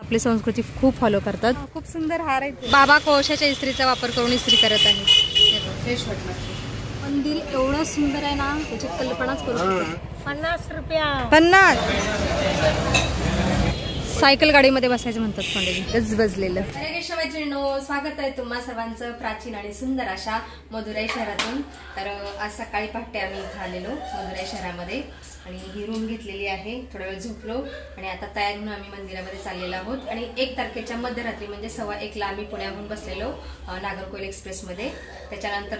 आपली संस्कृती खूप फॉलो करतात। खूप सुंदर हार आहे। बाबा कोळशाच्या इस्त्रीचा वापर करून इस्त्री करत आहेत। फ्रेश वाटलं। मंदिर एवढं सुंदर आहे ना, त्याची कल्पनाच करू शकतो। 50 रुपया 50। सायकल गाडीमध्ये बसायचं म्हणतात पंडितजी, गजबजलेलं। हरे कृष्ण मैत्रिणींनो, स्वागत आहे तुम्हा सर्वांचं प्राचीन आणि सुंदर अशा मदुराई शहरातून। तर आज सकाळी पहाटे आम्ही इथं आलेलो मदुराई शहरामध्ये आणि ही रूम घेतलेली आहे। थोडा वेळ झोपलो आणि आता तयार होऊन आम्ही मंदिरामध्ये चाललेलो आहोत। आणि 1 तारखेच्या मध्यरात्री म्हणजे 1:15 ला आम्ही पुण्याहून बसलेलो नागरकोइल एक्सप्रेसमध्ये। त्याच्यानंतर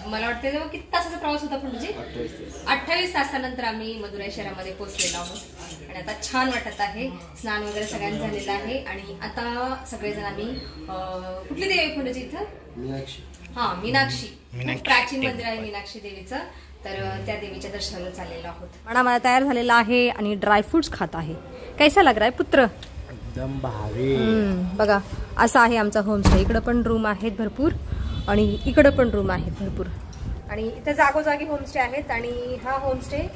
मला वाटतं तेव्हा किती तासाचा प्रवास होता पंडितजी? 28 तासानंतर आम्ही मदुराई शहरामध्ये पोहोचलेलो आहोत आणि आता छान वाटत आहे। स्नान वगैरे सगळ्यांचं झालेलं आहे आणि आता सगळेजण आम्ही कुठली देवी पंडितजी इथं? मीनाक्षी। हा, मीनाक्षी, प्राचीन मंदिर आहे मीनाक्षी देवीचं। तर त्या देवीच्या दर्शनाला चाललेलो आहोत। मला तयार झालेला आहे आणि ड्रायफ्रुट्स खात आहे। कैसा लग रहा है पुत्र? एकदम भारी। बघा, असा आहे आमचा होमस्टे। इकडे पण रूम आहेत भरपूर आणि इकडे पण रूम आहेत भरपूर आणि इथे जागोजागी होमस्टे आहेत। आणि हा होमस्टे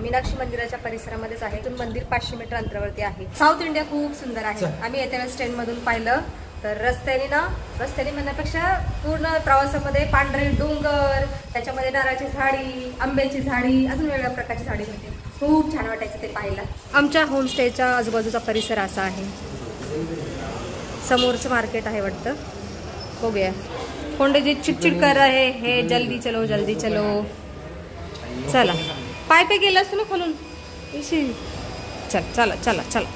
मीनाक्षी मंदिराच्या परिसरामध्येच आहे। इथून मंदिर 500 मीटर अंतरावरती आहे। साऊथ इंडिया खूप सुंदर आहे। आम्ही येत्या ट्रेन मधून पाहिलं तर रस्त्याने म्हणण्यापेक्षा पूर्ण प्रवासामध्ये पांढरे डोंगर, त्याच्यामध्ये नारळाची झाडी, आंब्याची झाडी, अजून वेगळ्या प्रकारची झाडी होती। खूप छान वाटायचं ते पाहायला। आमच्या होमस्टेच्या आजूबाजूचा परिसर असा आहे। समोरचं मार्केट आहे वाटतं, बघूया। पंडितजी चिडचिड कर रहे हे, जल्दी चलो जल्दी चलो। चला, पाय पे गेला असतो ना खोलून, चल चला चला चला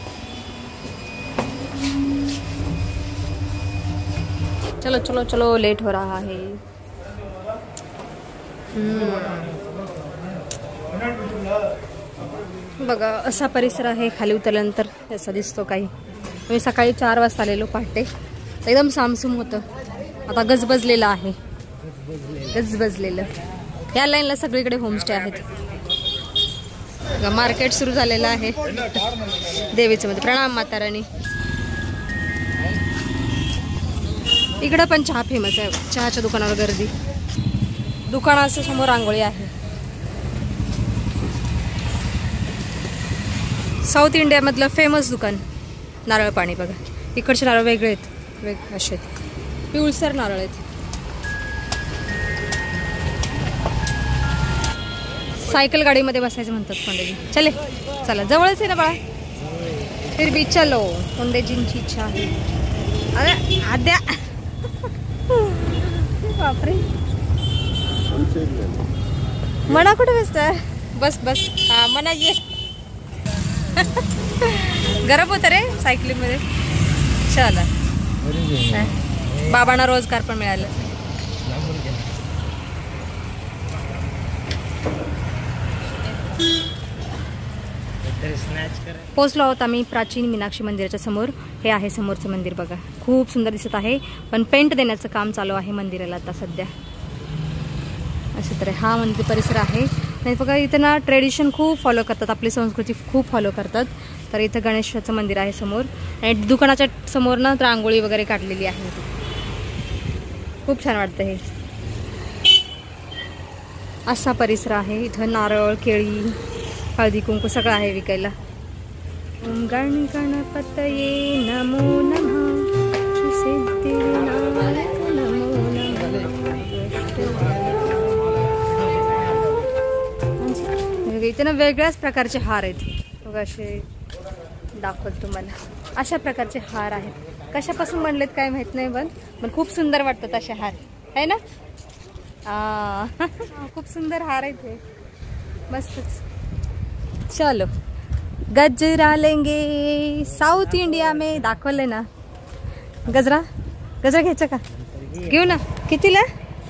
चलो चलो चलो, लेट हो रहा है। बघा, असा परिसर आहे। खाली उतरल्यानंतर असा दिसतो काही। मी सकाळी 4 वाजता आलेलो पहाटे, एकदम सामसूम होतं। आता गजबजलेलं आहे, गजबजलेलं। या लाईनला सगळीकडे होमस्टे आहेत। मार्केट सुरू झालेलं आहे देवीचं मध्ये। प्रणाम माता राणी। इकडे पण चहा फेमस आहे। चहाच्या दुकानावर गर्दी। दुकानाच्या समोर रांगोळी आहे। साऊथ इंडिया मधलं फेमस दुकान नारळ पाणी। बघा, इकडचे नारळ वेगळे आहेत, असे पिवळसर नारळ आहेत। सायकल गाडीमध्ये बसायचं म्हणतात पंडितजी। चले चला, जवळच आहे ना बाळा, फिर भी चलो, पंडितजींची इच्छा आहे। अरे आद्या, बापरे, मना कुठे बसताय? बस बस, हा मना ये। गरम होतं रे सायकलीमध्ये। चला, बाबांना रोजगार पण मिळालं। पोहोचलो आहोत आम्ही प्राचीन मीनाक्षी मंदिराच्या समोर। हे आहे समोरचं मंदिर, बघा खूप सुंदर दिसत आहे। पण पेंट देण्याचं काम चालू आहे मंदिराला आता सध्या। अशा तऱ्हे हा मंदिर परिसर आहे। नाही बघा, इथं ना ट्रेडिशन खूप फॉलो करतात, आपली संस्कृती खूप फॉलो करतात। तर इथं गणेशाचं मंदिर आहे समोर आणि दुकानाच्या समोर ना रांगोळी वगैरे काढलेली आहे। खूप छान वाटतं हे। असा परिसर आहे। इथं नारळ, केळी, हळदी कुंकू सगळं आहे विकायला। ओम गणपतये नमो नमः, सिद्धिविनायक नमो नमः। इथे ना वेगळ्याच प्रकारचे हार आहेत बघा, असे दाखवत तुम्हाला। अशा प्रकारचे हार आहेत, कशापासून बनलेत काय माहित नाही, पण खूप सुंदर वाटतात असे हार, आहे ना? खूप सुंदर हार आहेत हे, मस्तच। चलो, गजरा लेंगे। साऊथ इंडिया में दाखवलंय ना गजरा। गजरा घ्यायचा का? घेऊ ना। कितीला?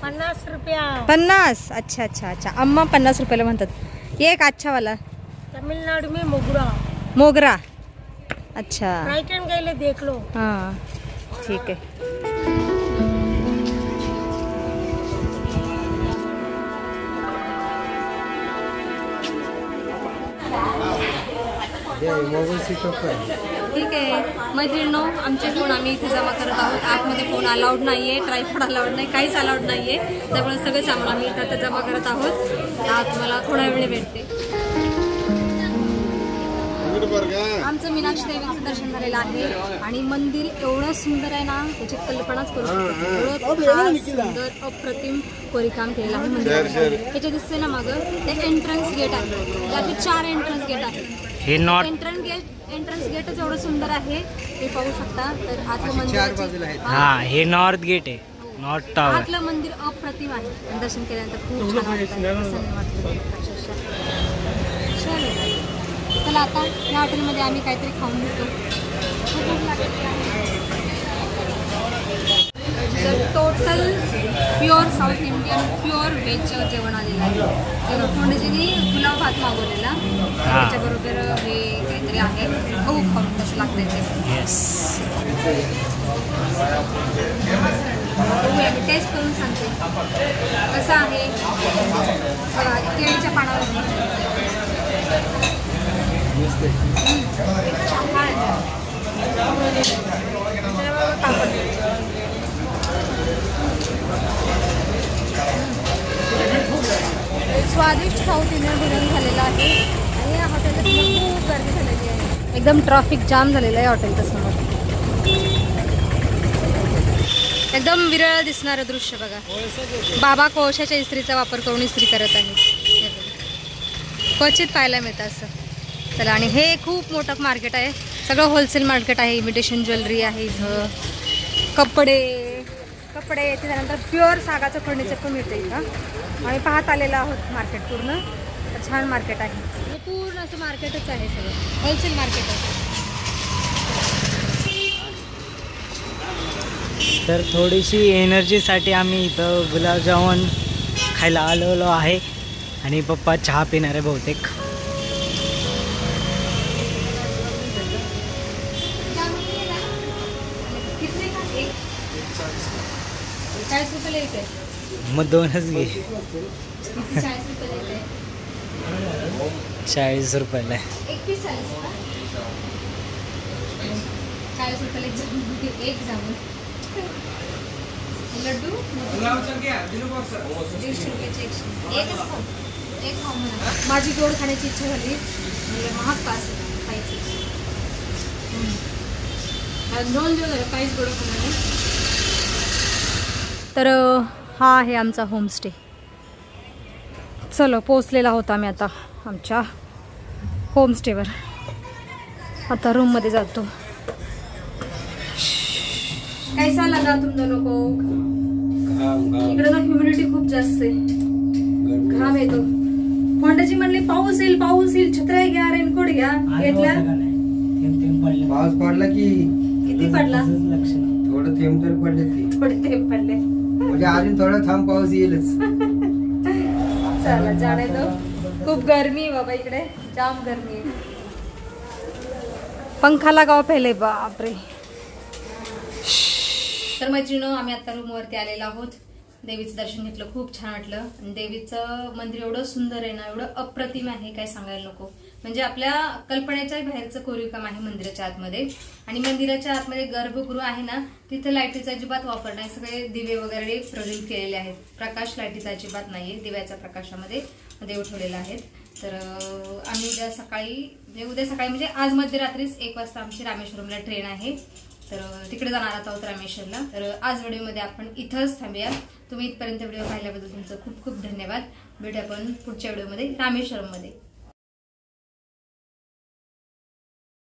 50 रुपया। 50? अच्छा अच्छा अच्छा, अम्मा 50 रुपयाला म्हणतात। ये एक अच्छा वाला। तमिलनाडु में मोगरा। मोगरा, अच्छा। राइट हैंड गए देख लो। हाँ ठीक है। ठीक आहे मैत्रिणींनो, आमचे फोन आम्ही इथे जमा करत आहोत। आतमध्ये फोन अलाउड नाहीये, ट्रायपॉड अलाउड नाही, काहीच अलाउड नाहीये। त्यामुळे सगळे सामान आम्ही इथे जमा करत आहोत। तुम्हाला थोडा वेळ भेटते। आमचं मीनाक्षी देवीचं दर्शन झालेलं आहे आणि मंदिर एवढं सुंदर आहे ना, त्याची कल्पनाच करू शकतो. एवढं सुंदर अप्रतिम कोरीकाम केलेलं आहे मंदिरामध्ये. त्याच्या दिसते ना मागं ते एंट्रन्स गेट आहे, त्याचे 4 एंट्रन्स गेट आहेत. हे नॉर्थ एंट्रन्स गेटच एवढं सुंदर आहे, ते पाहू शकता. तर आतलं मंदिर, हा हे नॉर्थ गेट आहे, नॉर्थ टॉवर. आतलं मंदिर अप्रतिम आहे. दर्शन केल्यानंतर खूप छान वाटतं. चला आता या हॉटेलमध्ये आम्ही काहीतरी खाऊन घेतो. Total pure south Indian pure veg जेवण आलेलं आहे. कोंडजीनी पुलाव भात मागवलेला, त्याच्याबरोबर हे काहीतरी आहे. खाऊन कसं लागतंय ते. टेस्ट करून सांगते कसं आहे. केळीच्या पानावर स्वादिष्ट साऊथ इंडियन भोजन झालेलं आहे. आणि या हॉटेलला खूप गर्दी झालेली आहे. एकदम ट्रॅफिक जाम झालेलं आहे हॉटेलच्या समोर. एकदम विरळ दिसणारं दृश्य बघा. बाबा कोळशाच्या इस्त्रीचा वापर करून इस्त्री करत आहे. क्वचित पाहायला मिळतं असं. चला, आणि हे खूप मोठं मार्केट आहे, सगळं होलसेल मार्केट आहे. इमिटेशन ज्वेलरी आहे इथं, कपडे येते. त्यानंतर प्युअर सागाचं फर्निचर पण मिळतं इथं. आम्ही पाहत आलेलो आहोत मार्केट पूर्ण. तर छान मार्केट आहे, हे पूर्ण असं मार्केटच आहे, सगळं होलसेल मार्केट आहे. तर थोडीशी एनर्जीसाठी आम्ही इथं गुलाबजामुन खायला आलेलो आहे आणि पप्पा चहा पिणार आहे बहुतेक. मग 2च घे. 40 रुपयाला आहे. 40 रुपयाला एक जामून. लड्डू 150 रुपयाचे एक खाऊ म्हणा. माझी गोड खाण्याची इच्छा झाली, महाग पास खायची. 2 दिवस झाले काहीच गोड खाणार नाही. तर हा आहे आमचा होमस्टे. चलो, पोचलेला होता आम्ही आता आमच्या होमस्टेवर. आता रूममध्ये जातो. कैसा लगा तुम दोनों को? इकडे ना ह्युमिडिटी खूप जास्त आहे, घाम येतो. फोंडाची म्हणली पाऊस येईल छत्र्या घ्या, रेनकोट घ्या. घेतल्या? पाऊस पडला की किती पडला? थोडं थेंब तर पडले. थोडे थेंब पडले म्हणजे अजून थोडं थांब, पाऊस येईलच. चला जाणे तो. खूप गरमी बाबा, इकडे जाम गरमी आहे. पंखा लगाव पहिले. बापरे. तर मैत्रिणींनो, आम्ही आता रूमवरती आलेलो आहोत. देवीचं दर्शन घेतलं, खूप छान वाटलं. आणि देवीचं मंदिर एवढं सुंदर आहे ना, एवढं अप्रतिम आहे, काय सांगायला नको. म्हणजे आपल्या कल्पनेच्या बाहेरचं कोरीवकाम आहे मंदिराच्या आतमध्ये. आणि मंदिराच्या आतमध्ये गर्भगृह आहे ना, तिथे लाईटीचा अजिबात वापर नाही. सगळे दिवे वगैरे प्रज्वलित केलेले आहेत. प्रकाश लाईटीचा अजिबात नाहीये, दिव्याच्या प्रकाशामध्ये देव ठेवलेले आहेत. तर आम्ही उद्या सकाळी म्हणजे आज मध्यरात्रीच 1 वाजता आमची रामेश्वरमला ट्रेन आहे. तर तिकडे जाणार आहोत रामेश्वरला. तर आज व्हिडिओमध्ये आपण इथंच थांबूया. तुम्ही इथपर्यंत व्हिडिओ पाहिल्याबद्दल तुमचं खूप खूप धन्यवाद. भेटूया आपण पुढच्या व्हिडिओमध्ये रामेश्वरमध्ये.